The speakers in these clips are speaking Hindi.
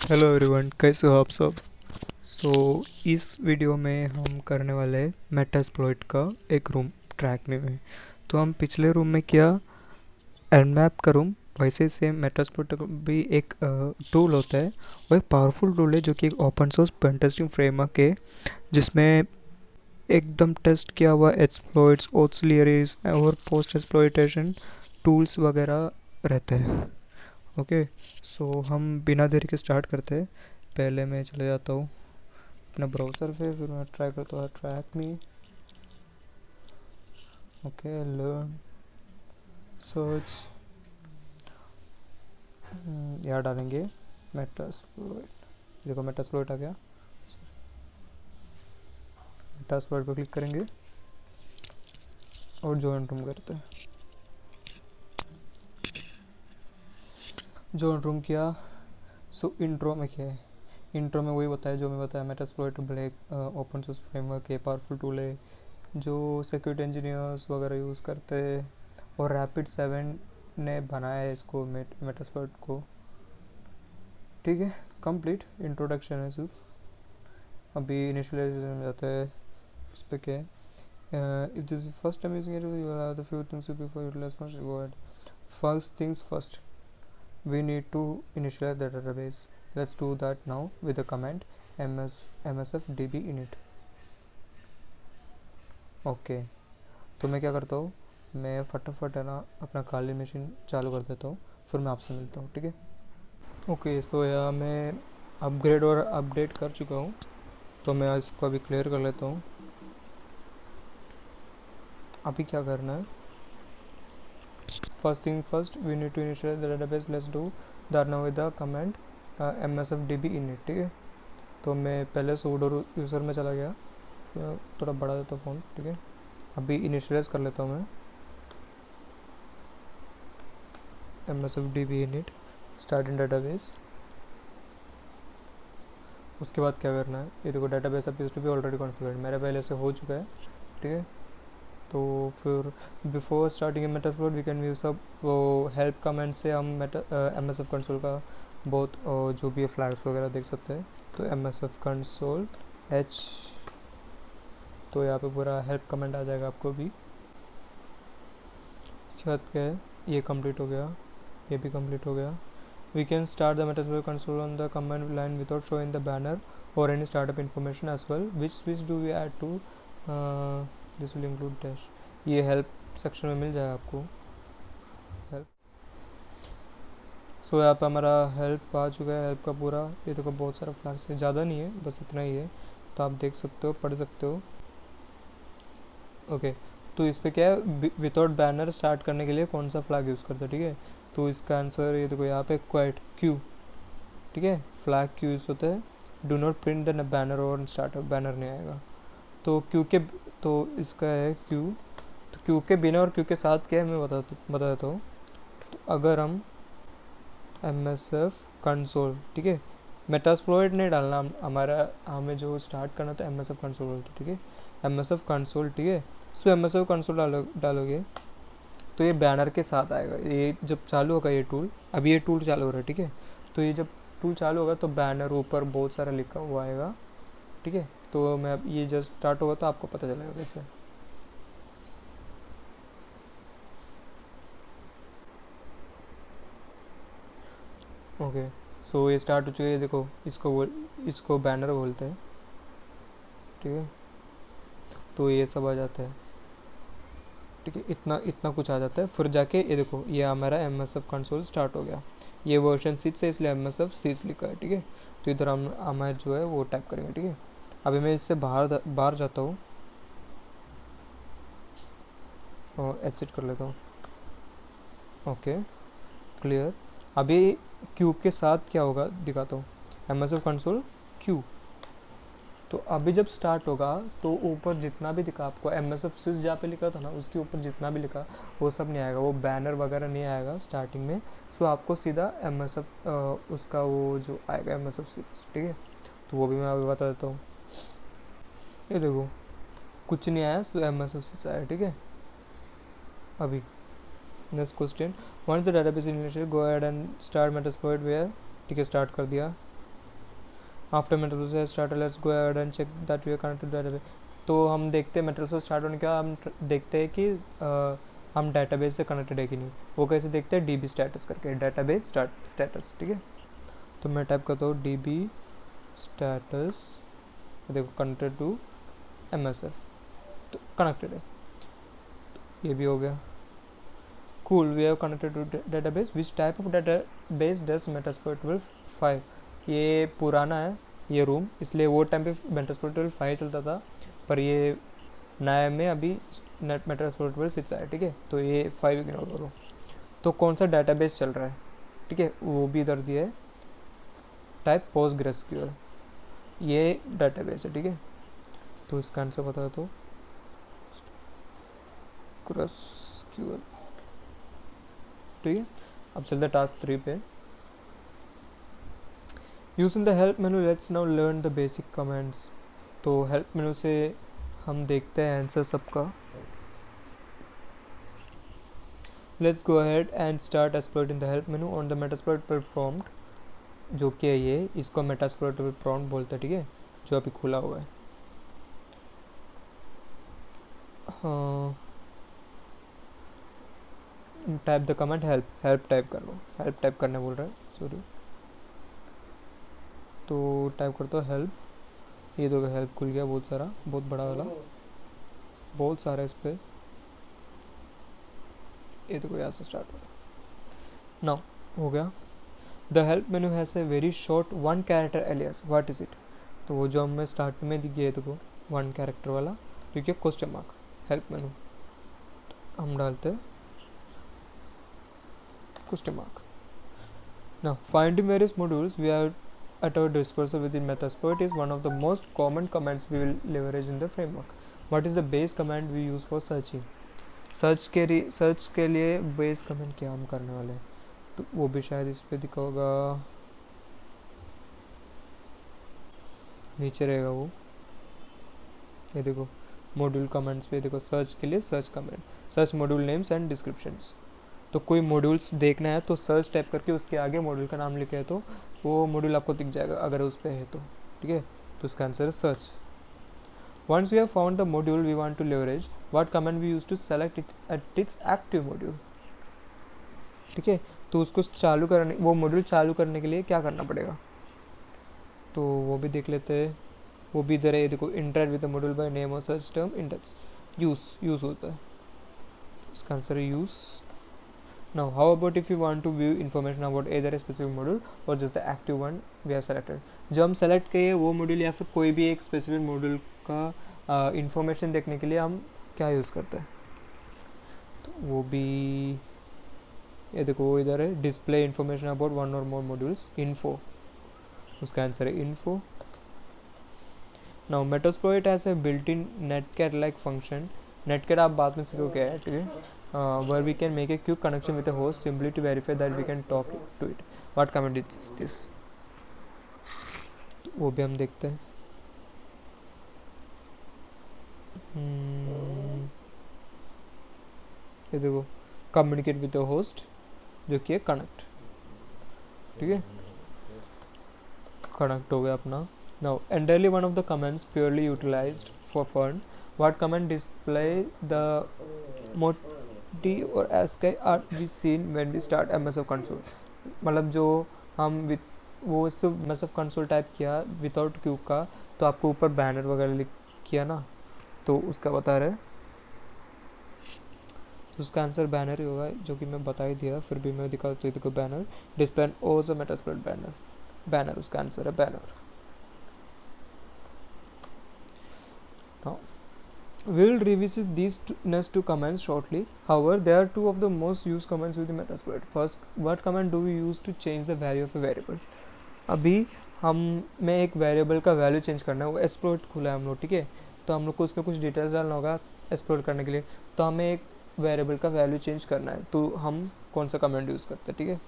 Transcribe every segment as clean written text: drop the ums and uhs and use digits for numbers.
हेलो एवरीवन, कैसे हो आप सब। सो इस वीडियो में हम करने वाले हैं मेटास्प्लॉइट का एक रूम ट्रैक में। तो हम पिछले रूम में किया एनमैप का रूम, वैसे से मेटास्प्लॉइट का भी एक टूल होता है। वो एक पावरफुल टूल है जो कि एक open source pen testing framework है, जिसमें एकदम टेस्ट किया हुआ एक्सप्लॉइट्स, ऑक्सिलरीज और पोस्ट एक्सप्लॉइटेशन टूल्स वगैरह रहते हैं। ओके, सो हम बिना देरी के स्टार्ट करते हैं। पहले मैं चले जाता हूँ अपना ब्राउज़र पे, फिर मैं ट्राई करता हूँ ट्रैक मी। ओके, लर्न, सर्च, यहाँ डालेंगे मेटास्प्लॉइट। देखो मेटास्प्लॉइट आ गया। मेटास्प्लॉइट पर क्लिक करेंगे और जॉइन रूम करते हैं। जॉइन रूम किया। सो इंट्रो में क्या है, इंट्रो में वही बताया जो मैं बताया। Metasploit black open source framework है, पावरफुल टूल है जो सिक्योरिटी इंजीनियर्स वगैरह यूज़ करते हैं, और रैपिड 7 ने बनाया है इसको मेटास्प्लॉइट को। ठीक है, कंप्लीट इंट्रोडक्शन है सिर्फ। अभी इनिशियलाइजेशन में जाता है। उस पर क्या है, if this first time using it you will have the few things before utilize first go ahead. First things first, we need to initialize the database. Let's do that now with the command msfdb init. Okay, तो मैं क्या करता हूँ, मैं फटाफट है ना अपना काली मशीन चालू कर देता हूँ, फिर मैं आपसे मिलता हूँ। ठीक है। ओके, सो या मैं अपग्रेड और अपडेट कर चुका हूँ, तो मैं इसको अभी क्लियर कर लेता हूँ। अभी क्या करना है, first thing first, we need to initialize the database. Let's do that now with the command msfdb init। ठीक है, तो मैं पहले सूडो यूज़र में चला गया, फिर थोड़ा बढ़ा देता हूँ फ़ोन। ठीक है, अभी इनिशियलाइज कर लेता हूँ मैं msfdb init start in database. उसके बाद क्या करना है, ये देखो database appears to be already configured, मेरा पहले से हो चुका है। ठीक है, तो फिर before starting a Metasploit we can use सब वो हेल्प कमेंट से हम एम एस एफ कंसोल का बहुत जो भी फ्लैग्स वगैरह देख सकते हैं। तो M S F console H, तो यहाँ पे पूरा हेल्प कमेंट आ जाएगा आपको भी। इसके बाद क्या है, ये कंप्लीट हो गया, ये भी कंप्लीट हो गया। We can start the Metasploit console on the command line without showing the banner और any startup information as well. Which switch do we add to, this will include dash. ये हेल्प सेक्शन में मिल जाएगा आपको हेल्प। सो यहाँ पे हमारा हेल्प आ चुका है, हेल्प का पूरा। ये देखो बहुत सारा फ्लैग्स है, ज़्यादा नहीं है, बस इतना ही है, तो आप देख सकते हो, पढ़ सकते हो। ओके, तो इस पर क्या है, विदाउट बैनर स्टार्ट करने के लिए कौन सा फ्लैग यूज़ करते हैं। ठीक है, तो इसका आंसर ये देखो यहाँ पे क्वाइट क्यू। ठीक है, फ्लैग क्यू यूज़ होता है। Do not print the banner और स्टार्टअप, बैनर नहीं आएगा। तो क्यू के, तो इसका है क्यू। तो क्यू के बिना और क्यू के साथ क्या है मैं बता देता हूँ। तो अगर हम एम एस एफ कंसोल, ठीक है, मेटास्प्लॉइट नहीं डालना हमारा, हमें जो स्टार्ट करना था एम एस एफ कंसोल बोलते। ठीक है, एम एस एफ कंसोल। ठीक है, सो एम एस एफ कंसोल डालोगे तो ये बैनर के साथ आएगा। ये जब चालू होगा ये टूल, अभी ये टूल चालू हो रहा है। ठीक है, तो ये जब टूल चालू होगा तो बैनर ऊपर बहुत सारा लिखा हुआ आएगा। ठीक है, तो मैं अब ये जस्ट स्टार्ट होगा तो आपको पता चलेगा कैसे। ओके, सो ये स्टार्ट हो चुका है, देखो इसको बैनर बोलते हैं। ठीक है, तो ये सब आ जाता है। ठीक है, इतना इतना कुछ आ जाता है, फिर जाके ये देखो ये हमारा M S F console start हो गया। ये वर्जन 6 है इसलिए एम एस एफ 6 लिखा है। ठीक है, तो इधर हम हमारे जो है वो टाइप करेंगे। ठीक है, अभी मैं इससे बाहर जाता हूँ और एग्जिट कर लेता हूँ। Okay, clear. अभी क्यूब के साथ क्या होगा दिखाता हूँ, M S F console Q. तो अभी जब स्टार्ट होगा तो ऊपर जितना भी दिखा आपको एम एस एफ सिक्स जहाँ पे लिखा था ना, उसके ऊपर जितना भी लिखा वो सब नहीं आएगा, वो बैनर वगैरह नहीं आएगा स्टार्टिंग में। सो आपको सीधा एम एस एफ उसका वो जो आएगा एम एस एफ सिक्स। ठीक है, तो वो भी मैं अभी बता देता हूँ। ये देखो कुछ नहीं आया, so M S F six आया। ठीक है, अभी next question, once the database initial go ahead and start Metasploit where. ठीक है, स्टार्ट कर दिया। आफ्टर मेट्रोसो start let's go ahead and check that we are connected database. तो हम देखते हैं मेट्रोसो स्टार्ट होने के बाद हम देखते हैं कि हम डेटाबेस से कनेक्टेड है कि नहीं। वो कैसे देखते हैं, डी बी स्टेटस करके, डेटाबेस स्टेटस, ठीक है। तो मैं टाइप करता हूँ डी बी स्टेटस, देखो कनेक्टेड टू MSF, तो कनेक्टेड है, ये भी हो गया। Cool, we have connected to database, which type of database does Metasploit 5। ये पुराना है ये रूम, इसलिए वो टाइम पे मेटास्प्लॉइट 5 चलता था, पर ये नया में अभी नेट मेटास्प्लॉइट 6 आया, ठीक है। तो ये 5 इग्नोर करो। तो कौन सा डेटाबेस चल रहा है, ठीक है, वो भी इधर दिया है, टाइप PostgreSQL, ये डेटाबेस है, ठीक है। तो इसका आंसर बता दो, PostgreSQL, ठीक है। अब चलते हैं टास्क 3 पे। Using the help menu let's now learn the basic comments. तो हेल्प मेनू से हम देखते हैं आंसर सबका। Let's go ahead and start exploiting the help menu on the Metasploit prompt, जो कि है ये, इसको मेटास्प्लॉइट प्रॉम्प्ट बोलते हैं, ठीक है, जो अभी खुला हुआ है। हाँ, type the comment help, help type कर लो, हेल्प टाइप करने बोल रहा है, सॉरी। तो टाइप करता हूँ हेल्प, ये दो हेल्प खुल गया, बहुत सारा, बहुत बड़ा वाला, बहुत सारा इस पर। ये देखो यहाँ से स्टार्ट हो गया, नाउ हो गया। The help menu has a very short 1 character alias, what is it. तो वो जो हमें स्टार्ट में दिख गया देखो 1 कैरेक्टर वाला, ठीक है, क्वेश्चन मार्क हेल्प मेनू, हम डालते हैं question mark. Now finding various modules we have at our disposal within Metasploit is one of the most common commands we will leverage in the framework. What is the base command we use for searching? Search के लिए बेस कमेंट क्या हम करने वाले हैं, तो वो भी शायद इस पे दिखा होगा, नीचे रहेगा वो, ये देखो मॉड्यूल कमेंट्स पे देखो, सर्च के लिए search comment, search module names and descriptions. तो कोई मॉड्यूल्स देखना है तो सर्च टाइप करके उसके आगे मॉड्यूल का नाम लिखे है तो वो मॉड्यूल आपको दिख जाएगा अगर उस पर है तो, ठीक है। तो इसका आंसर है search. Once we have found the module we want to leverage, what command we use to select it at its active module, ठीक है। तो उसको चालू करने, वो मॉड्यूल चालू करने के लिए क्या करना पड़ेगा, तो वो भी देख लेते हैं। वो भी इधर है, देखो interact with the module by name और सर्च टर्म इंडेक्स, यूज होता है, इसका आंसर है use. Now, how about if you want to view information about either a specific module or just the active one we have selected? जो हम सेलेक्ट किए वो मॉड्यूल या फिर कोई भी एक स्पेसिफिक मॉड्यूल का इंफॉर्मेशन देखने के लिए हम क्या यूज़ करते हैं, तो वो भी ये देखो इधर है, display information about 1 or more modules, info, उसका आंसर है info. Now Metasploit has a built in netcat like function, netcat आप बाद में सीखो क्या है, ठीक है, where we can make a quick connection with a host simply to verify that we can talk to it. What command is this? वो भी हम देखते हैं। ये देखो communicate with the host, जो कि है connect, ठीक है, connect हो गया अपना। Now entirely one of the commands purely utilized for fun. What command display the D और ASCII are we seen when we start MSF console, मतलब जो हम वो सिर्फ MSF console टाइप किया विदाउट क्यू का, तो आपको ऊपर बैनर वगैरह लिख किया ना, तो उसका बता रहे, तो उसका आंसर बैनर ही होगा, जो कि मैं बता ही दिया, फिर भी मैं दिखा तो देखो बैनर, डिस्प्ले ओज मेटास्प्लॉइट बैनर, बैनर उसका आंसर है banner. We will revisit these next two commands shortly. However, there are two of the most used commands with the Metasploit. First, what command do we use to change the value of a variable? अभी हमें एक वेरिएबल का वैल्यू चेंज करना है, वो एक्सप्लोइट खुला है हम लोग, ठीक है, तो हम लोग को उसमें कुछ डिटेल्स डालना होगा एक्सप्लोइट करने के लिए, तो हमें एक वेरिएबल का वैल्यू चेंज करना है, तो हम कौन सा कमांड यूज़ करते हैं, ठीक है।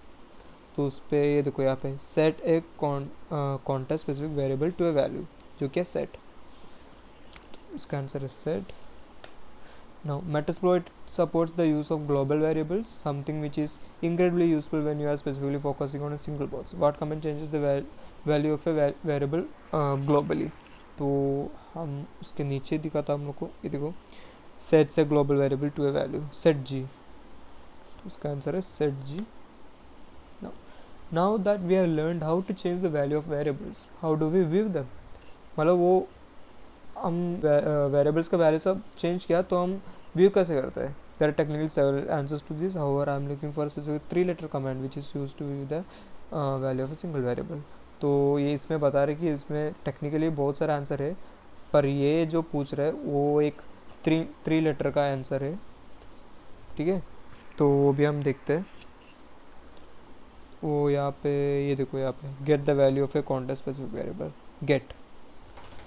तो उस पर ये देखो यहाँ पे set a context specific variable to a value, जो कि है सेट, इसका आंसर है set. Now, Metasploit supports the use of global variables, something which is incredibly useful when you are specifically focusing on a single box. What command changes the value of a variable globally? तो हम उसके नीचे दिखा था हम लोग को, ये देखो, सेट से global variable to a value, set G, तो उसका आंसर है set G. Now that we have learned how to change the value of variables, how do we view them. मतलब वो हम वेरिएबल्स का वैल्यू सब चेंज किया तो हम व्यू कैसे करते हैं. There are technical several answers to this, however I am looking for specific 3-letter command which is used to view the value of a single variable. तो ये इसमें बता रहे कि इसमें टेक्निकली बहुत सारे आंसर है, पर ये जो पूछ रहे हैं वो एक 3 letter का आंसर है. ठीक है, तो वो भी हम देखते हैं. वो यहाँ पे, ये देखो यहाँ पे, get the value of a context specific variable, get,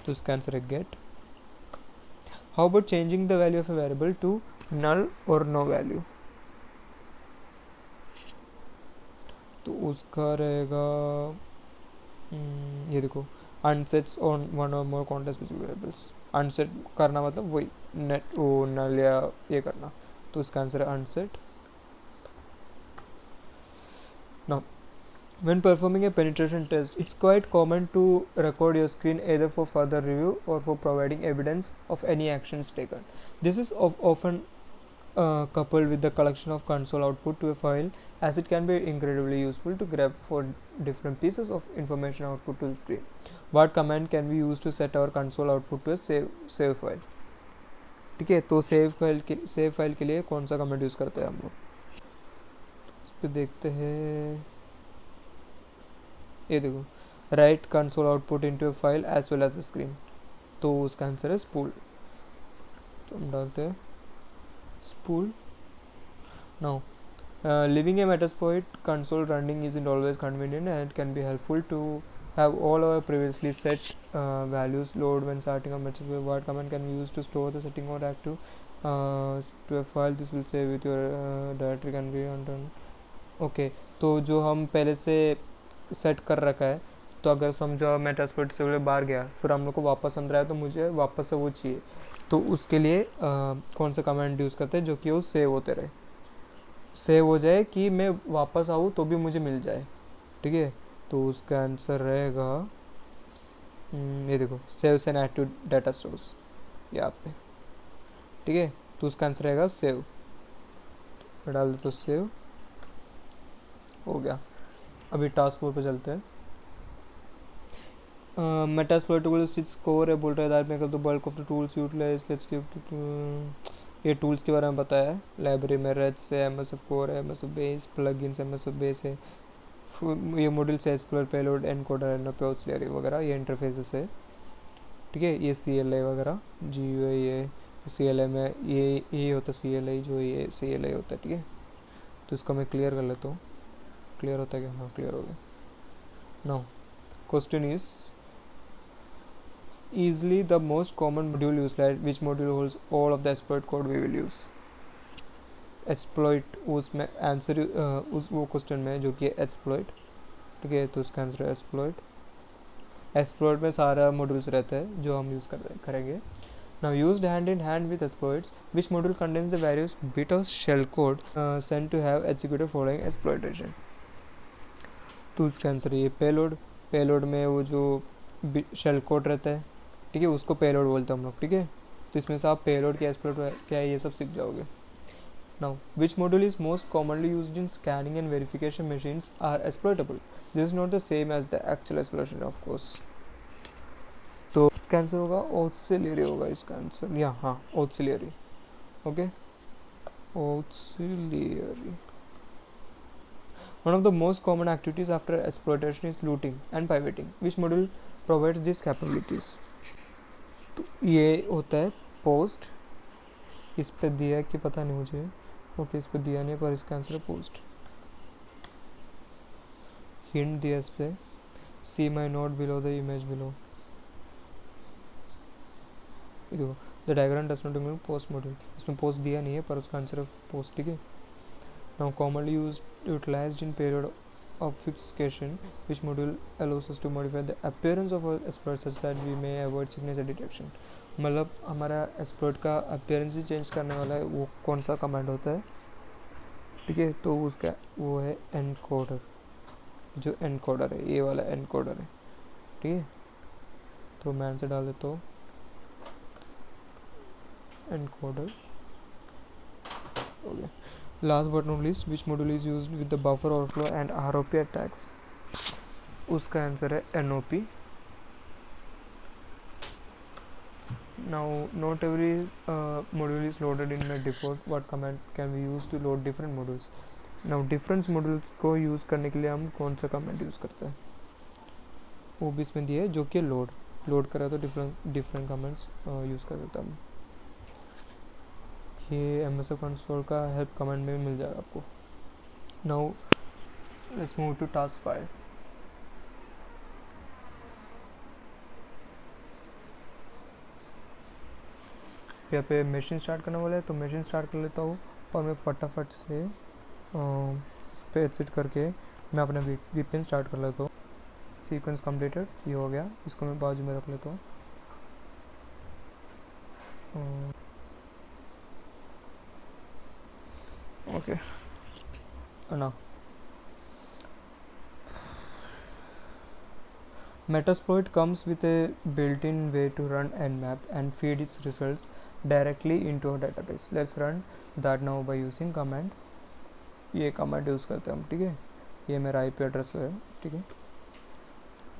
तो इसका आंसर है get. How about changing the value of a variable to null or no value, तो उसका रहेगा ये देखो, अनसेट्स on one or more context specific variables. Unset करना मतलब वही नेट वो नल या ये करना, तो उसका आंसर है unset. Now when performing a penetration test, it's quite common to record your screen either for further review or for providing evidence of any actions taken. This is often coupled with the collection of console output to a file, as it can be incredibly useful to grab for different pieces of information output to the screen. What command can we use to set our console output to a save file? ठीक है, तो सेव फाइल के लिए कौन सा कमांड यूज़ करते हैं हम लोग, इस पर देखते हैं. ये देखो, write console output into a file as well as the screen, तो उसका आंसर है स्पूल. तो हम डालते हैं spool. Now leaving a Metasploit console running isn't always convenient, and it can be helpful to have all our previously set values load when starting a Metasploit. What command can we use to store the setting or active to a file? This will save with your directory can be undone. Okay, तो जो हम पहले से सेट कर रखा है, तो अगर समझो मेटास्प्लोइट से बाहर गया, फिर हम लोग को वापस अंदर आया, तो मुझे वापस से वो चाहिए, तो उसके लिए कौन सा कमांड यूज़ करते हैं जो कि वो सेव होते रहे, सेव हो जाए कि मैं वापस आऊँ तो भी मुझे मिल जाए. ठीक है, तो उसका आंसर रहेगा ये देखो, save an active data stores यहाँ पे. ठीक है, तो उसका आंसर रहेगा सेव. मैं डाल देता हूँ सेव, हो गया. अभी टास्क 4 पे चलते हैं. मेटास्प्लोइट टूल्स इट्स कोर है, बोल रहा है that make up the bulk of the tools utilize. Let's give ये टूल्स के बारे में बताया है. लाइब्रेरी में रेड्स है, एमएसएफ कोर है, MSF base, plugins MSF base है. ये मॉड्यूल से explore, payload, encoder, NOP, auxiliary वगैरह, ये इंटरफेसेस है. ठीक है, ये CLI वगैरह, GUI, ये CLI में ये होता है CLI, जो ये CLI होता है. ठीक है, तो इसको मैं क्लियर कर लेता हूँ. क्लियर होता है क्या? हाँ, क्लियर हो गया. Now question is easily the most common module used, like which module holds all of the exploit code we will use. exploit उसमें आंसर उस वो क्वेश्चन में जो कि exploit. ठीक है, तो उसका आंसर है exploit. exploit में सारा मॉड्यूल्स रहता है जो हम यूज़ करेंगे. Now used hand in hand with exploits, which module contains the various bit of shell code sent to have executed following exploitation. तो उसका आंसर ये पेलोड. पेलोड में वो जो शेल कोड रहता है, ठीक है, उसको पेलोड बोलते हैं हम लोग. ठीक है, तो इसमें से आप पेलोड क्या एक्सप्लोर क्या है ये सब सीख जाओगे. Now which module is most commonly used in scanning and verification machines are exploitable. This is not the same as the actual exploration of course. तो इसका आंसर होगा ऑक्सिलरी, होगा इसका आंसर. या हाँ, auxiliary. Okay, auxiliary. One of the most common activities after exploitation is looting and pivoting. Which module provides these capabilities? तो ये होता है पोस्ट. इस पे दिया है कि पता नहीं मुझे. ओके, इस पे दिया नहीं, पर इसका आंसर है पोस्ट. हिंट दिया इस पे, see my note below the image below. देखो, the diagram does not include post module. इसमें पोस्ट दिया नहीं है, पर उसका आंसर है पोस्ट. ठीक है. Now commonly used utilized in payload obfuscation, which module allows us to modify the appearance of our exploit such that we may avoid signature detection. मतलब हमारा एक्सप्लोइट का अपीयरेंस ही चेंज करने वाला है, वो कौन सा कमांड होता है, ठीक है, तो उसका वो है एनकोडर, जो एनकोडर है, ये वाला एनकोडर है, ठीक है। तो मैं आंसर डाल देता हूँ encoder, okay. Last but not least, which module is used with the buffer overflow and ROP attacks, उसका आंसर है NOP. Now, not every module is loaded in by default. What command can we use to load different modules? Now, different modules को यूज़ करने के लिए हम कौन सा कमांड यूज़ करते हैं, वो भी इसमें दिया है, जो कि लोड करा तो डिफरेंट कमांड्स यूज़ कर सकते हैं हम। ये MS कंसोल का हेल्प कमांड में मिल जाएगा आपको। Now let's move to task 5। यहाँ पे मशीन स्टार्ट करने वाला है, तो मशीन स्टार्ट कर लेता हूँ और मैं फटाफट से इस पर एग्जिट करके मैं अपना VPN स्टार्ट कर लेता हूँ। सीक्वेंस कंप्लीटेड, ये हो गया, इसको मैं बाजू में रख लेता हूँ। ओके ना, Metasploit comes with a built-in way to run Nmap and feed its results directly into a database. Let's run that now by using command. ये कमांड यूज़ करते हैं हम, ठीक है। ये मेरा IP एड्रेस है, ठीक है।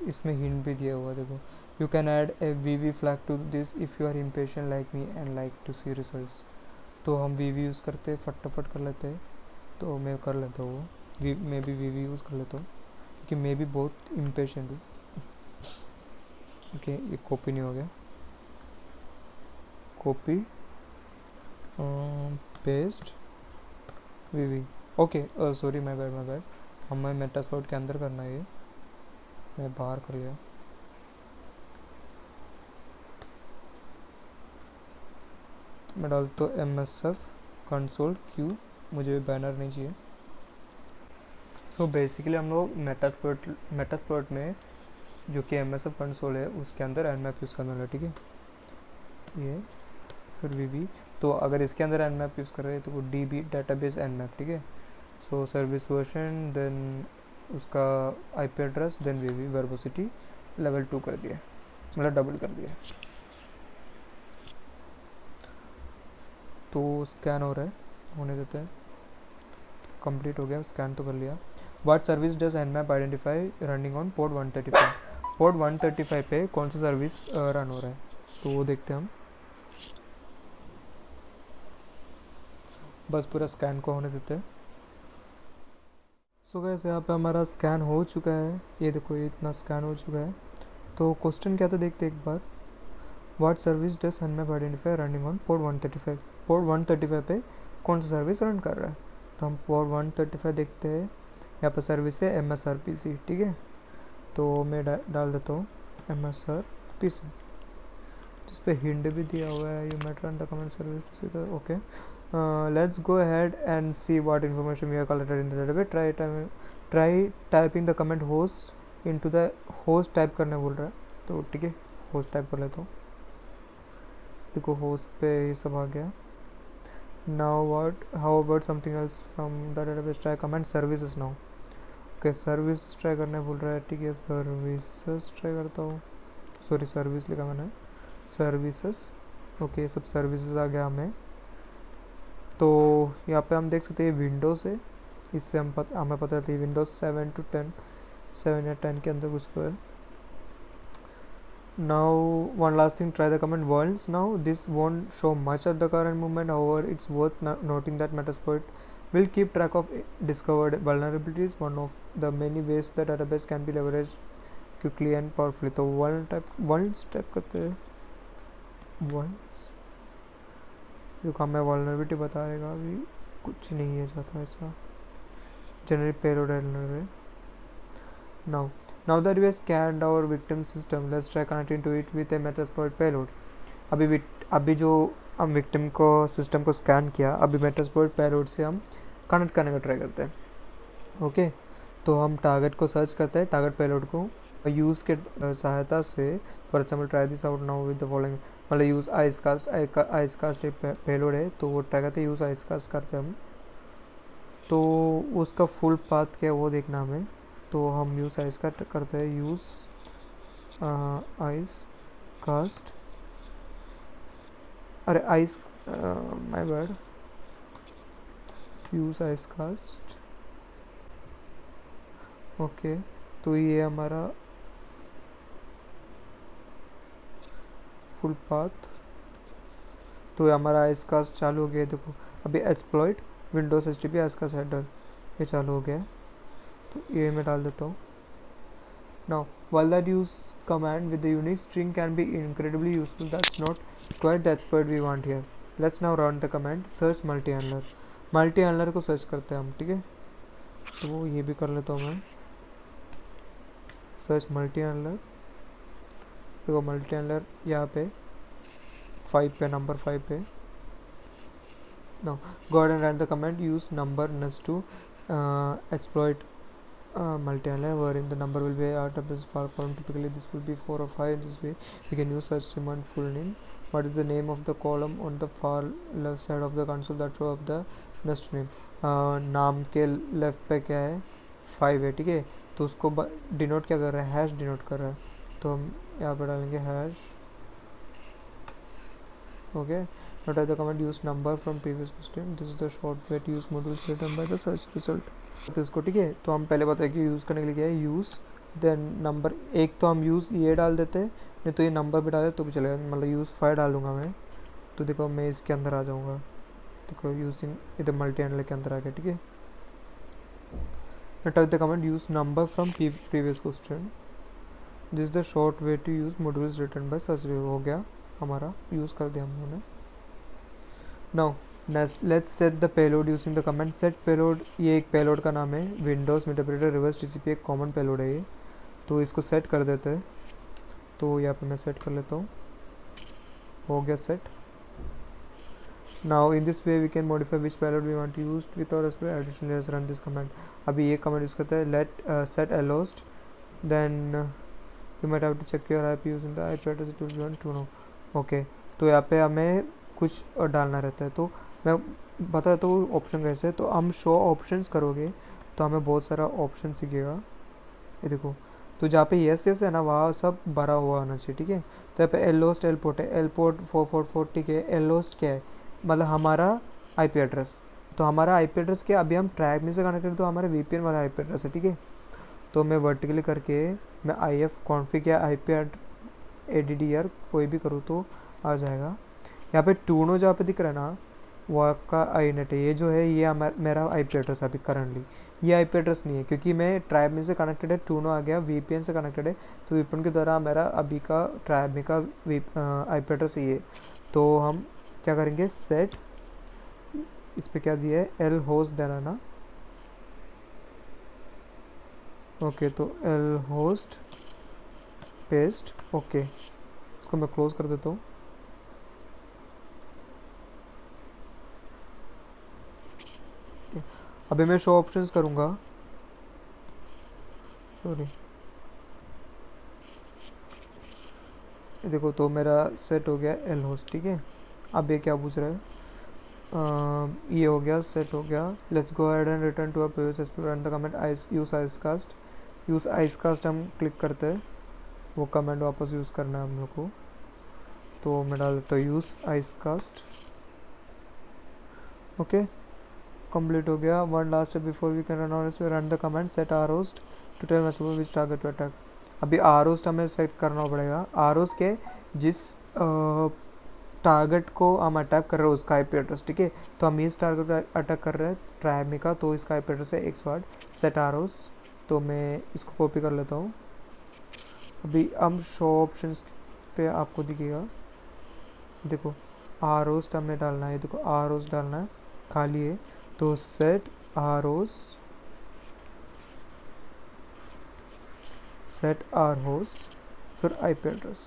इसमें हिंट भी दिया हुआ है, देखो। You can add a VV flag to this if you are impatient like me and like to see results. तो हम VV यूज़ करते हैं, फटाफट कर लेते हैं, तो मैं कर लेता हूँ वो, मैं भी VV यूज़ कर लेता हूँ क्योंकि मैं भी बहुत इम्पेशेंट हूँ। ओके, ये कॉपी नहीं हो गया, copy paste VV, okay, sorry, my bad, हमें मेटास्प्लॉइट के अंदर करना है, ये मैं बाहर कर लिया। तो मैं डालता हूँ MSF कंसोल Q, मुझे बैनर नहीं चाहिए। सो बेसिकली हम लोग मेटास्प्लॉइट में जो कि MSF कंसोल है उसके अंदर Nmap यूज़ करने वाला, ठीक है। ये फिर VB, तो अगर इसके अंदर Nmap यूज़ कर रहे हैं तो वो DB डेटाबेस Nmap, ठीक है। सो सर्विस वर्जन, देन उसका IP address, then VB verbosity level 2 कर दिया, मतलब डबल कर दिया। तो स्कैन हो रहा है, होने देते हैं, कंप्लीट हो गया, स्कैन तो कर लिया। What service does Nmap identify running on port 135? Port 135 पे कौन सा सर्विस रन हो रहा है, तो वो देखते हैं हम। बस पूरा स्कैन को होने देते हैं। सो गाइस, यहाँ पे हमारा स्कैन हो चुका है, ये देखो, ये इतना स्कैन हो चुका है। तो क्वेश्चन क्या था देखते एक बार, what service does Nmap identify running on port 135? Port 135 पे कौन सा सर्विस रन कर रहा है, तो हम पोर्ट 135 देखते हैं। यहाँ पर सर्विस है MSRPC, ठीक है। तो मैं डाल देता हूँ MSRPC, जिस पे हिंट भी दिया हुआ है, you might run the comment service, okay. Let's go ahead and see what information we have collected in the database. Try typing the command host into the host type करने बोल रहा है, तो ठीक है, होस्ट टाइप कर लेता हूँ। देखो होस्ट पे ये सब आ गया। Now what? How about something else from the database? Try command services now. Okay, service try करने बोल रहा है, ठीक है। सर्विसेस ट्राई करता हूँ, सॉरी सर्विस लिखा मैंने, सर्विसेस, ओके। सब सर्विसेज आ गया हमें। तो यहाँ पे हम देख सकते हैं विंडोज़ है, इससे हमें पता चलती है विंडोज़ 7 to 10, 7 या 10 के अंदर कुछ तो है। Now one last thing, try the command worlds now. This won't show much of the current movement, however it's worth noting that Metasploit will keep track of discovered vulnerabilities, one of the many ways the database can be leveraged quickly and powerfully. तो वर्ल्ड्स टाइप करते हैं, वर्ल्ड्स, जो हमें वल्नरेबिलिटी बताएगा, अभी कुछ नहीं है ज़्यादा ऐसा। जनरेट पेलोड है। now that we have scanned our victim system, let's try connecting to it with a Metasploit payload. अभी जो हम विक्टिम को सिस्टम को स्कैन किया, अभी मेटास्प्लॉइट पेलोड से हम कनेक्ट करने का ट्राई करते हैं, ओके। तो हम टारगेट को सर्च करते हैं, टारगेट पेलोड को यूज़ के सहायता से। For example try this out now with the following, मतलब यूज़ आइसकास्ट एक पेलोड है, तो वो ट्राई करते हैं, यूज़ आइसकास्ट करते हैं हम। तो उसका फुल पाथ क्या है वो देखना हमें। तो हम यूज़ आइसकास्ट करते हैं, यूज़ आइसकास्ट, अरे ice my bad, use Icecast. Okay, तो ये हमारा फुल पाथ, तो हमारा आइसकास्ट चालू हो गया। देखो अभी एक्सप्लॉइट विंडोज HTTP आइसकास्ट हेडर ये चालू हो गया है, तो ये मैं डाल देता हूँ। Now while that use command with the unique string can be incredibly useful, that's not quite the exploit we want here. Let's now run the command search multi-handler. multi-handler को सर्च करते हैं हम, ठीक है। तो ये भी कर लेता हूँ मैं, सर्च multi-handler। देखो multi-handler यहाँ पे 5 पे, नंबर 5 पे। Now go ahead and run the command use number next to exploit multi-handler, wherein the number will be out of this far column. Typically this will be 4 or 5. This way we can use search command full name. What is the name of the column on the far left side of the console that show up the next name? नाम के लेफ्ट पे क्या है, 5 है, ठीक है। तो उसको डिनोट क्या कर रहा है, हैश डिनोट कर रहा है, तो हम यहाँ पे डालेंगे hash. Okay, now type the command use number from previous question. This is the short way to use modules written by the search result. तो इसको, ठीक है, तो हम पहले बताए कि यूज़ करने के लिए क्या है, यूज़ देन नंबर। एक तो हम यूज़ ये डाल देते हैं, नहीं तो ये नंबर भी डाले तो भी चलेगा, मतलब यूज़ 5 डालूंगा मैं। तो देखो मैं इसके अंदर आ जाऊँगा, देखो यूजिंग इधर मल्टी हैंडलर के अंदर आ गया, ठीक है। Type the comment use number from previous question. This is the short way to use modules written by search. हो गया हमारा, यूज़ कर दिया हमने। Now let's set the payload using the command set payload। ये एक पेलोड का नाम है, विंडोज़ इंटरप्रेटर रिवर्स TCP एक कॉमन पेलोड है ये, तो इसको सेट कर देते हैं। तो यहाँ पे मैं सेट कर लेता हूँ, हो गया set. Now in this way we can modify which payload we want to use with और एडिशनल रन दिस कमांड। अभी ये कमांड यूज़ करता है let set LHOST, then you might have to check your IP using the IP address it will want to know. Okay, तो यहाँ पे हमें कुछ डालना रहता है, तो मैं बताता हूँ ऑप्शन कैसे। तो हम शो ऑप्शंस करोगे तो हमें बहुत सारा ऑप्शन दिखेगा, ये देखो। तो जहाँ पे यस यस है ना, वहाँ सब भरा हुआ होना चाहिए, ठीक है। तो यहाँ पे एलोस्ट एलपोर्ट है, एलपोर्ट 444, ठीक है। एलोस्ट क्या है, मतलब हमारा IP एड्रेस। तो हमारा IP एड्रेस क्या, अभी हम ट्रैक में से कनेक्टेड, तो हमारा VPN वाला IP एड्रेस है, ठीक है। तो मैं वर्टिकली करके मैं IF कॉन्फिग या IP ADDR कोई भी करूँ तो आ जाएगा। यहाँ पे टूनो जहाँ पे दिख रहा है ना, वो आपका आईनेट है। ये जो है ये मेरा IP एड्रेस है अभी करंटली। ये IP एड्रेस नहीं है क्योंकि मैं ट्राइब में से कनेक्टेड है, टूनो आ गया VPN से कनेक्टेड है, तो VPN के द्वारा मेरा अभी का ट्राइब में का IP एड्रेस है ये। तो हम क्या करेंगे, सेट, इस पर क्या दिया है, एल होस्ट देना ना। ओके, तो एल होस्ट पेस्ट, ओके, इसको मैं क्लोज कर देता हूँ। अभी मैं शो ऑप्शंस करूँगा, सॉरी, देखो तो मेरा सेट हो गया एल होस्ट, ठीक है। अब ये क्या पूछ रहा है, ये हो गया, सेट हो गया। Let's go ahead and return to a previous explore and the comment use Icecast. Use Icecast हम क्लिक करते हैं, वो कमेंट वापस यूज़ करना है हम लोग को। तो मैं डाल देता हूँ यूज़ आइसकास्ट, ओके, कंप्लीट हो गया। One last step before we can run the command set R host to tell message which target to attack. अभी आर होस्ट हमें सेट करना पड़ेगा, आर होस्ट के जिस टारगेट को हम अटैक कर रहे हैं उसका IP एड्रेस, ठीक है। तो हम इस टारगेट अटैक कर रहे हैं ट्राइब का, तो इसका IP एड्रेस है 108 सेट आर होस्ट। तो मैं इसको कॉपी कर लेता हूँ। अभी हम शो ऑप्शंस पे आपको दिखेगा, देखो आर होस्ट हमें डालना है, देखो आर होस्ट डालना है, खाली है। तो set R host, set R host, फिर IP एड्रेस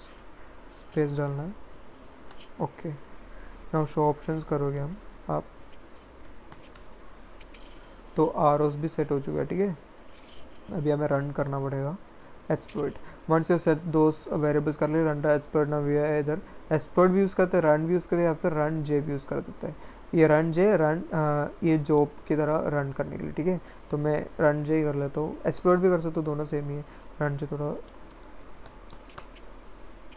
स्पेस डालना है, ओके। नाउ शो ऑप्शंस करोगे हम आप, तो आर होस्ट भी सेट हो चुका है, ठीक है। अभी हमें रन करना पड़ेगा exploit. Once you set those variables कर लिए, रन द एक्सप्लोइट। ना वी है इधर एक्सप्लोइट भी यूज़ करते हैं, रन भी यूज़ करते हैं, या फिर रन जे भी यूज़ कर देते हैं। ये रन जे रन ये जॉब की तरह रन करने के लिए, ठीक है। तो मैं रन जे ही कर लेता हूँ, एक्सप्लोइट भी कर सकता हूँ, दोनों सेम ही है। रन जे थोड़ा,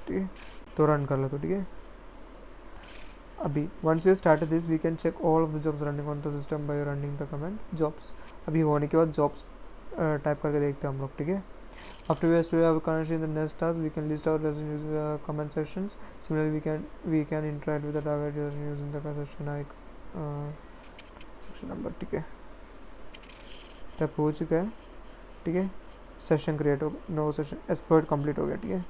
ठीक है, तो रन कर लेता हूँ, ठीक है। अभी once we start this we can check all of the jobs running on the system by running the command jobs. अभी होने के बाद जॉब्स टाइप करके देखते हैं हम लोग, ठीक है। After we have our connection in the next task, we can list our lesson using the comment sections. Similarly, we can interact with the target lesson using the section section number, ठीक है। टैप हो चुका है, ठीक है। सेशन क्रिएट हो, नो सेशन एक्सप्लोइट कंप्लीट हो गया, ठीक है।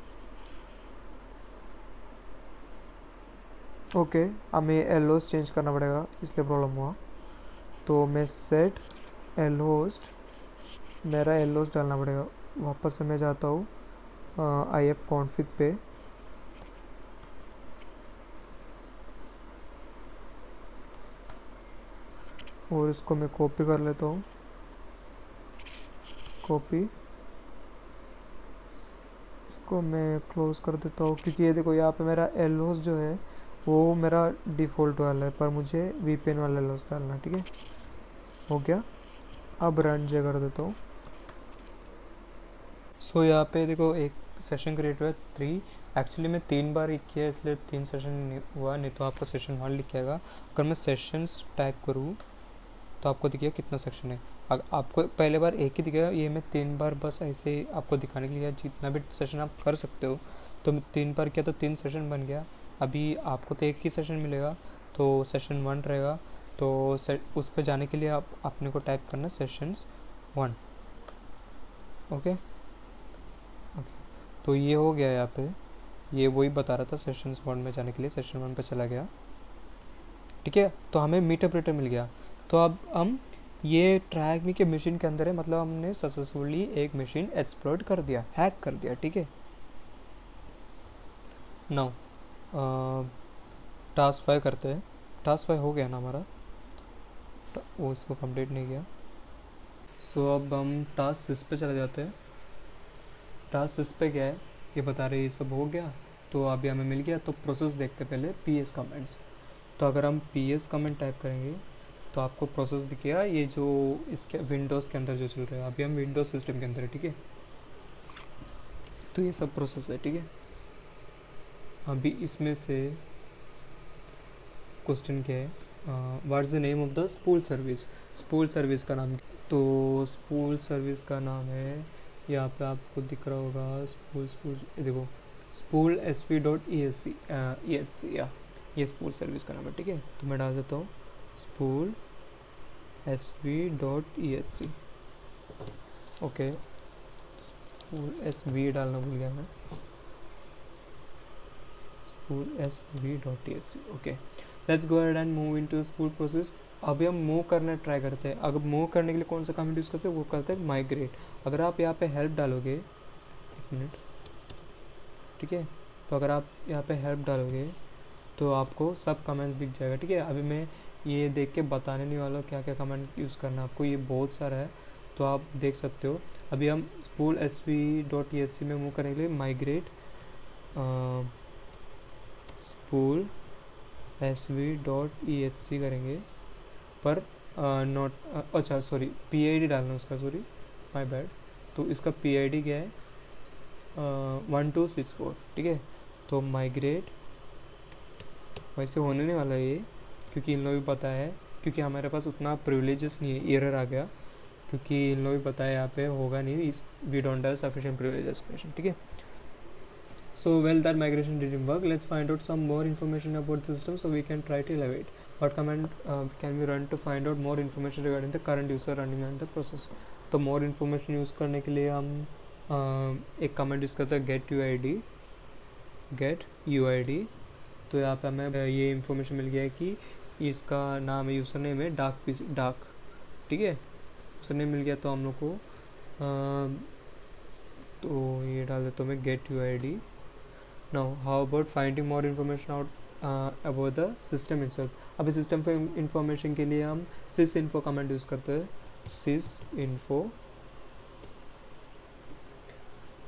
ओके, हमें एल होस्ट चेंज करना पड़ेगा, इसलिए प्रॉब्लम हुआ। तो मैं सेट एल होस्ट, मेरा एल होस्ट डालना पड़ेगा। वापस से मैं जाता हूँ IF कॉन्फ़िग पे, और इसको मैं कॉपी कर लेता हूँ, कॉपी, इसको मैं क्लोज कर देता हूँ। क्योंकि ये देखो यहाँ पे मेरा एल होस्ट जो है वो मेरा डिफ़ॉल्ट वाला है, पर मुझे VPN वाला एल होस्ट डालना है, ठीक है। हो गया, अब रन जे कर देता हूँ। सो यहाँ पे देखो एक सेशन क्रिएट हुआ 3। एक्चुअली मैं 3 बार एक किया, इसलिए 3 सेशन हुआ, नहीं तो आपका सेशन 1 लिख के आएगा। अगर मैं सेशंस टाइप करूँ तो आपको दिखेगा कितना सेक्शन है। अगर आपको पहले बार एक ही दिखेगा, ये मैं 3 बार बस ऐसे ही आपको दिखाने के लिए, जितना भी सेशन आप कर सकते हो। तो मैं 3 बार किया तो 3 सेशन बन गया। अभी आपको तो एक ही सेशन मिलेगा, तो सेशन 1 रहेगा। तो उस पर जाने के लिए आप अपने को टाइप करना सेशंस 1, ओके ओके। तो ये हो गया यहाँ पे, ये वही बता रहा था सेशंस 1 में जाने के लिए, सेशन 1 पे चला गया, ठीक है। तो हमें मीटअप रेटर मिल गया। तो अब हम ये ट्रैक मी के मशीन के अंदर है, मतलब हमने सक्सेसफुली एक मशीन एक्सप्लॉइट कर दिया, हैक कर दिया, ठीक है। नाउ टास्क 5 करते हैं। टास्क 5 हो गया ना हमारा, वो इसको कंप्लीट नहीं किया। सो अब हम टास्क 6 पे चले जाते हैं। टास्क 6 पे क्या है ये बता रहे, ये सब हो गया। तो अभी हमें मिल गया, तो प्रोसेस देखते पहले PS कमेंट्स। तो अगर हम PS कमेंट टाइप करेंगे तो आपको प्रोसेस दिखेगा, ये जो इसके विंडोज़ के अंदर जो चल रहा है। अभी हम विंडोज़ सिस्टम के अंदर है, ठीक है। तो ये सब प्रोसेस है, ठीक है। अभी इसमें से क्वेश्चन क्या है, what is the name of the spool service. Spool service का नाम, तो स्पूल सर्विस का नाम है, यहाँ पे आपको दिख रहा होगा स्पूल स्पूल, देखो स्पूल SV.EHC या ये स्पूल सर्विस का नाम है, ठीक है। तो मैं डाल देता हूँ spool SV.EHC, okay. Spool SV डालना भूल गया मैं, spool SV.EHC, okay. Let's go ahead and move into spool process. अभी हम मूव करना ट्राई करते हैं। अगर मूव करने के लिए कौन सा कमेंट यूज़ करते हैं, वो करते हैं माइग्रेट। अगर आप यहाँ पे हेल्प डालोगे, एक मिनट, ठीक है। तो अगर आप यहाँ पे हेल्प डालोगे तो आपको सब कमेंट्स दिख जाएगा, ठीक है। अभी मैं ये देख के बताने नहीं वाला क्या क्या कमेंट यूज़ करना है आपको, ये बहुत सारा है, तो आप देख सकते हो। अभी हम स्पूल SV.EHC में मूव करने के लिए माइग्रेट स्पूल SV.EHC करेंगे, पर नॉट, अच्छा सॉरी PID डालना उसका, सॉरी माय बैड। तो इसका PID क्या है, 1264, ठीक है। तो माइग्रेट, वैसे होने नहीं वाला ये, क्योंकि इन लोगों को पता है, क्योंकि हमारे पास उतना प्रिविलेजेस नहीं है, एरर आ गया, क्योंकि इन लोगों को पता है यहाँ पे होगा नहीं, इस we don't have sufficient privileges, ठीक है। So well, that migration didn't work. Let's find out some more information about the system so we can try to elevate. What command can we run to find out more information regarding the current user running on the process? तो more information यूज़ करने के लिए हम एक कमेंट यूज़ करते हैं get UID। तो यहाँ पे हमें ये इन्फॉर्मेशन मिल गया है कि इसका नाम है, यूज़र नेम है डार्क, ठीक है। यूज़र नेम मिल गया, तो हम लोग को तो ये डाल देता हूँ मैं get UID। Now how about finding more information out about the system itself? अभी सिस्टम पे इंफॉर्मेशन के लिए हम sysinfo कमेंट यूज़ करते हैं, sysinfo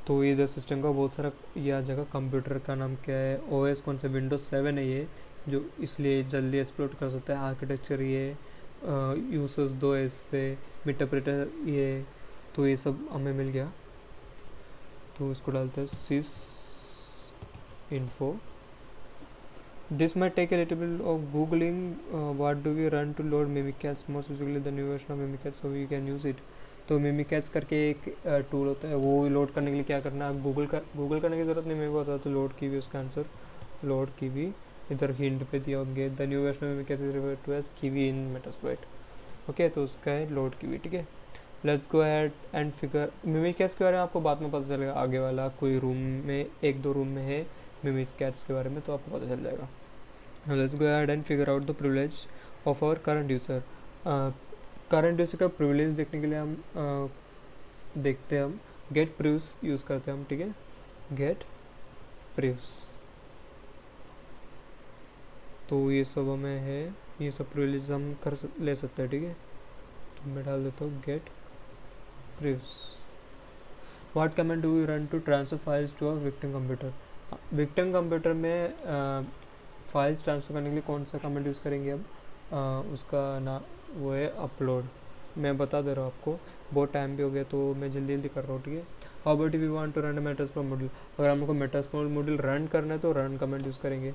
तो इधर सिस्टम का बहुत सारा ये आ जाएगा। कंप्यूटर का नाम क्या है, ओएस कौन सा, विंडोज 7 है ये, जो इसलिए जल्दी एक्सप्लोर कर सकता है। आर्किटेक्चर ये, यूजर्स दो है इस पर, इंटरप्रेटर ये, तो ये सब हमें मिल गया। तो इसको डालते हैं sys info. This might take a little bit of googling. What do we run to load Mimikatz, most specifically the new version of Mimikatz, so we can use it. तो Mimikatz करके एक टूल होता है, वो लोड करने के लिए क्या करना है, गूगल करने की ज़रूरत नहीं, मेरे को बता। तो लोड कीवी, उसका आंसर लोड कीवी, इधर हिंट पे दिया होंगे the new version of Mimikatz is referred to as kiwi in Metasploit. Okay, तो उसका है लोड कीवी, ठीक है। Let's go ahead and figure. Mimikatz के बारे में आपको बाद में पता चलेगा, आगे वाला कोई रूम में, एक दो रूम में है Mimikatz के बारे में, तो आपको पता चल जाएगा। Now let's go ahead and figure out the privilege of our current user. Current user का प्रिविलेज देखने के लिए हम देखते हैं, हम गेट प्रिव्स यूज़ करते हैं हम, ठीक है। गेट प्रिव्स, तो ये सब हमें है, ये सब प्रिविलेज हम ले सकते हैं, ठीक है। तो मैं डाल देता हूँ get privs. What command do we run to transfer files to a victim computer. Victim computer में फाइल्स ट्रांसफ़र करने के लिए कौन सा कमेंट यूज़ करेंगे हम, उसका ना वो है अपलोड। मैं बता दे रहा हूँ आपको, बहुत टाइम भी हो गया तो मैं जल्दी जल्दी कर रहा हूँ, ठीक है। How about if you want to run a Metasploit module, अगर हमको मेटास्प्लॉइट मॉड्यूल रन करना है तो रन कमेंट यूज़ करेंगे,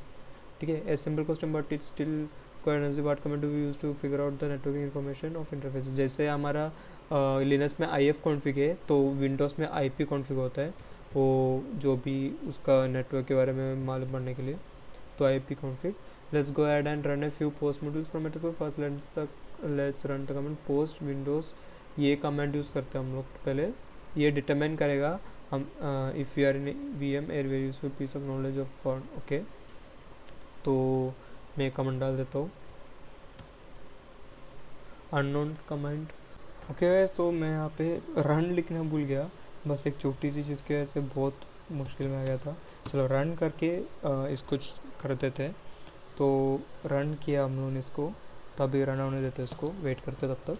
ठीक है। A simple question but it's still कोएनर्जी, what comment do we use to figure out the networking information of interface. जैसे हमारा लिनक्स में IF कॉन्फ़िग है, तो विंडोज़ में IP कॉन्फ़िग होता है, वो जो भी उसका नेटवर्क के बारे में मालूम पड़ने के लिए, तो IP config. Let's go ahead and run a few post modules from it. First let's run the command post windows. ये कमेंट यूज़ करते हैं हम लोग पहले, ये डिटरमाइन करेगा हम if you are in VM a very useful piece of knowledge of for. Okay, तो मैं कमेंट डाल देता हूँ अननोन कमेंट। ओके, तो मैं यहाँ पे रन लिखना भूल गया, बस एक छोटी सी चीज़ की वजह से बहुत मुश्किल में आ गया था। चलो रन करके इसको कर देते हैं। तो रन किया हम लोगों ने इसको, तभी रन होने देते इसको, वेट करते तब तक।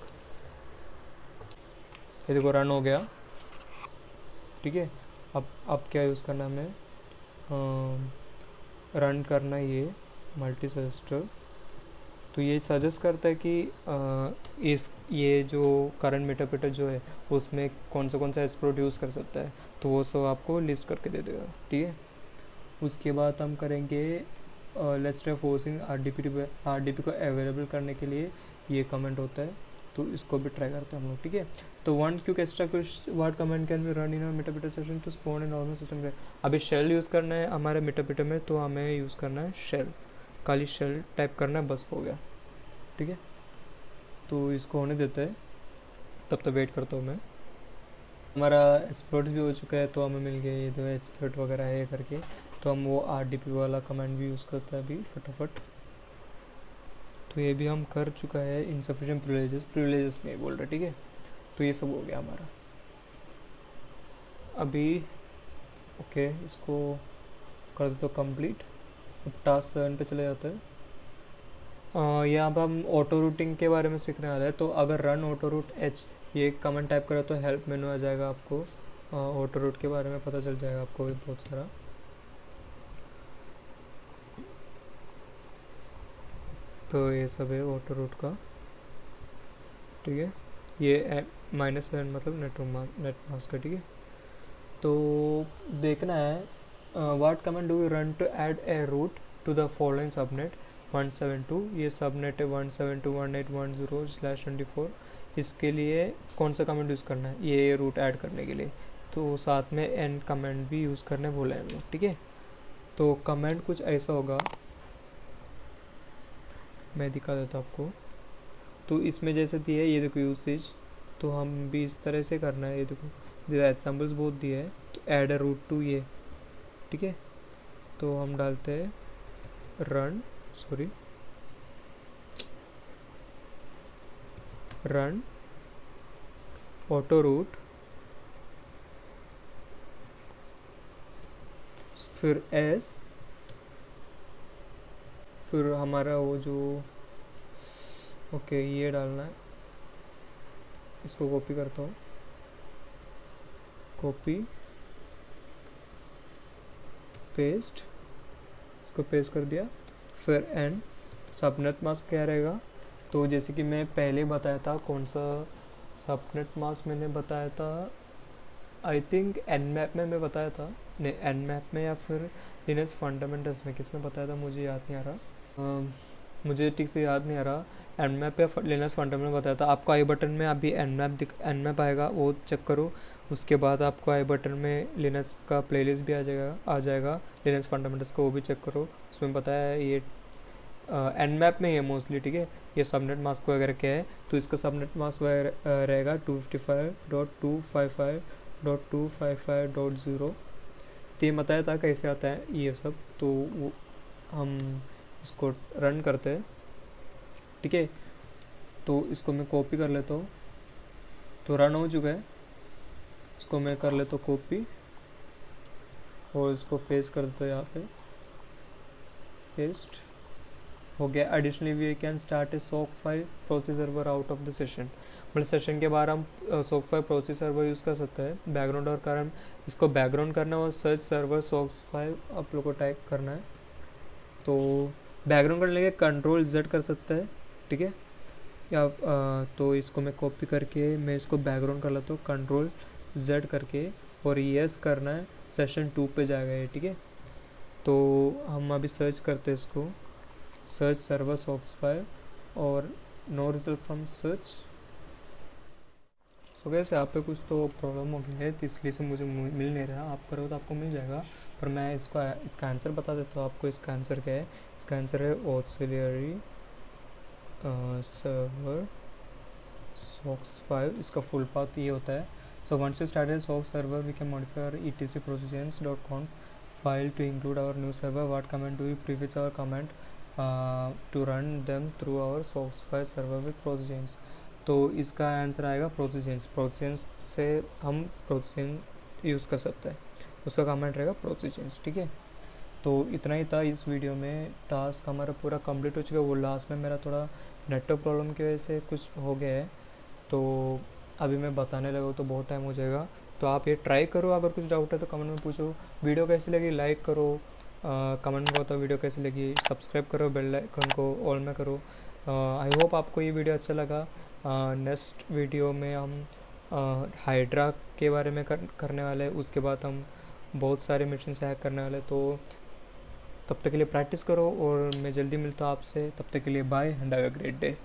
ये देखो रन हो गया, ठीक है। अब क्या यूज़ करना है हमें, रन करना ये मल्टी सजेस्टर। तो ये सजेस्ट करता है कि ये जो करंट मेटाप्रेटर जो है उसमें कौन सा एक्सप्लोट यूज़ कर सकता है, तो वो सब आपको लिस्ट करके दे देगा, ठीक है। उसके बाद हम करेंगे लेट्स ट्राई फोर्सिंग RDP को अवेलेबल करने के लिए ये कमेंट होता है, तो इसको भी ट्राई करते हैं हम लोग, ठीक है। तो one quick extra word comment can be run in Meterpreter session to spawn in normal system. अभी शेल यूज़ करना है हमारे मेटाप्रेटर में, तो हमें यूज़ करना है शेल, खाली शेल टाइप करना है, बस हो गया, ठीक है। तो इसको होने देते हैं, तब तक वेट करता हूँ मैं। हमारा एक्सप्लोट भी हो चुका है, तो हमें मिल गया ये जो एक्सप्लोट वगैरह है करके, तो हम वो RDP वाला कमांड भी यूज़ करते हैं अभी फटाफट। तो ये भी हम कर चुका है, इनसफिशिएंट प्रिविलेजेस में बोल रहे, ठीक है। तो ये सब हो गया हमारा अभी। ओके, इसको कर दो तो कंप्लीट। अब टास्क 7 पे चले जाते हैं। यहाँ पर हम ऑटो रूटिंग के बारे में सीखने वाले हैं। तो अगर रन ऑटो रूट H ये कमेंट टाइप करें तो हेल्प मेनू आ जाएगा, आपको ऑटो रूट के बारे में पता चल जाएगा आपको भी बहुत सारा। तो ये सब है ऑटो रूट का, ठीक है। ये -7 मतलब नेट मास्क का, ठीक है। तो देखना है what command do we run to add a route to the following subnet 172। ये सबनेट है 172.168.10/24। इसके लिए कौन सा कमांड यूज़ करना है ये रूट ऐड करने के लिए, तो साथ में एंड कमांड भी यूज़ करने बोले हैं हम लोग, ठीक है। तो कमांड कुछ ऐसा होगा, मैं दिखा देता हूँ आपको। तो इसमें जैसे दिया है, ये देखो यूसेज, तो हम भी इस तरह से करना है। ये देखो एग्जाम्पल्स बहुत दिए है, तो ऐड अ रूट टू ये, ठीक है। तो हम डालते हैं रन ऑटो रूट, फिर एस, फिर हमारा वो जो ओके ये डालना है, इसको कॉपी करता हूँ, कॉपी पेस्ट, इसको पेस्ट कर दिया। फिर एंड सबनेट मास्क क्या रहेगा, तो जैसे कि मैं पहले बताया था, कौन सा सबनेट मास्क मैंने बताया था, आई थिंक nmap में मैं बताया था, नहीं nmap में या फिर लिनक्स फंडामेंटल्स में, किस में बताया था मुझे याद नहीं आ रहा, मुझे ठीक से याद नहीं आ रहा। nmap या लिनक्स फंडामेंटल बताया था आपको। आई बटन में अभी nmap आएगा, वो चेक करो। उसके बाद आपको आई बटन में लिनक्स का प्लेलिस्ट भी आ जाएगा लिनक्स फंडामेंटल्स का, वो भी चेक करो। उसमें बताया ये nmap में ही है मोस्टली, ठीक है। ये सबनेट मास्क वगैरह क्या है, तो इसका सबनेट मास्क वगैरह रहेगा 255.255.255.0। तो ये बताया था कैसे आता है ये सब, तो हम इसको रन करते हैं, ठीक है। तो इसको मैं कॉपी कर लेता हूँ, तो रन हो चुका है। इसको मैं कर लेता हूँ कॉपी और इसको पेस्ट कर देता हूँ यहाँ पे, पेस्ट हो गया। Additionally we can start a SOC 5 proxy server out of the session, मतलब सेशन के बाहर हम SOC 5 प्रोक्सी सर्वर यूज़ कर सकते हैं। बैकग्राउंड और कारण इसको बैकग्राउंड करना है और सर्च सर्वर SOC 5 आप लोग को टाइप करना है। तो बैकग्राउंड करने के Ctrl+Z कर सकते हैं, ठीक है। या तो इसको मैं कॉपी करके मैं इसको बैकग्राउंड कर लेता हूँ Ctrl+Z करके, और यस करना है, सेशन 2 पे जाएगा ये, ठीक है। तो हम अभी सर्च करते हैं इसको, सर्च सर्वर SOC 5 और नो रिजल्ट फ्रॉम सर्च। सो कैसे यहाँ पे कुछ तो प्रॉब्लम हो गई है, तो इसलिए से मुझे मिल नहीं रहा। आप करो तो आपको मिल जाएगा, पर मैं इसका आंसर बता देता हूँ आपको। इसका आंसर क्या है, इसका आंसर है ऑक्सिलियरी सर्वर SOC 5। इसका फुल पाथ ये होता है। So once we started SOC server we can modify our etc procedures.conf file to include our new server. What command do we prefix our command to run them through our SOC 5 server with procedures? तो इसका आंसर आएगा प्रोसीजेंस। प्रोसीजेंस से हम प्रोसीजेंस यूज़ कर सकते हैं, उसका कमेंट रहेगा प्रोसीजेंस, ठीक है। तो इतना ही था इस वीडियो में। टास्क हमारा पूरा कंप्लीट हो चुका है। वो लास्ट में मेरा थोड़ा नेटवर्क प्रॉब्लम की वजह से कुछ हो गया है, तो अभी मैं बताने लगा तो बहुत टाइम हो जाएगा। तो आप ये ट्राई करो, अगर कुछ डाउट है तो कमेंट में पूछो। वीडियो कैसी लगी लाइक करो, कमेंट में बताओ वीडियो कैसी लगी, सब्सक्राइब करो, बेल आइकन को ऑल में करो। आई होप आपको ये वीडियो अच्छा लगा। नेक्स्ट वीडियो में हम हाइड्रा के बारे में करने वाले हैं। उसके बाद हम बहुत सारे मिशन से हैक करने वाले, तो तब तक के लिए प्रैक्टिस करो और मैं जल्दी मिलता हूँ आपसे। तब तक के लिए bye and have a great day.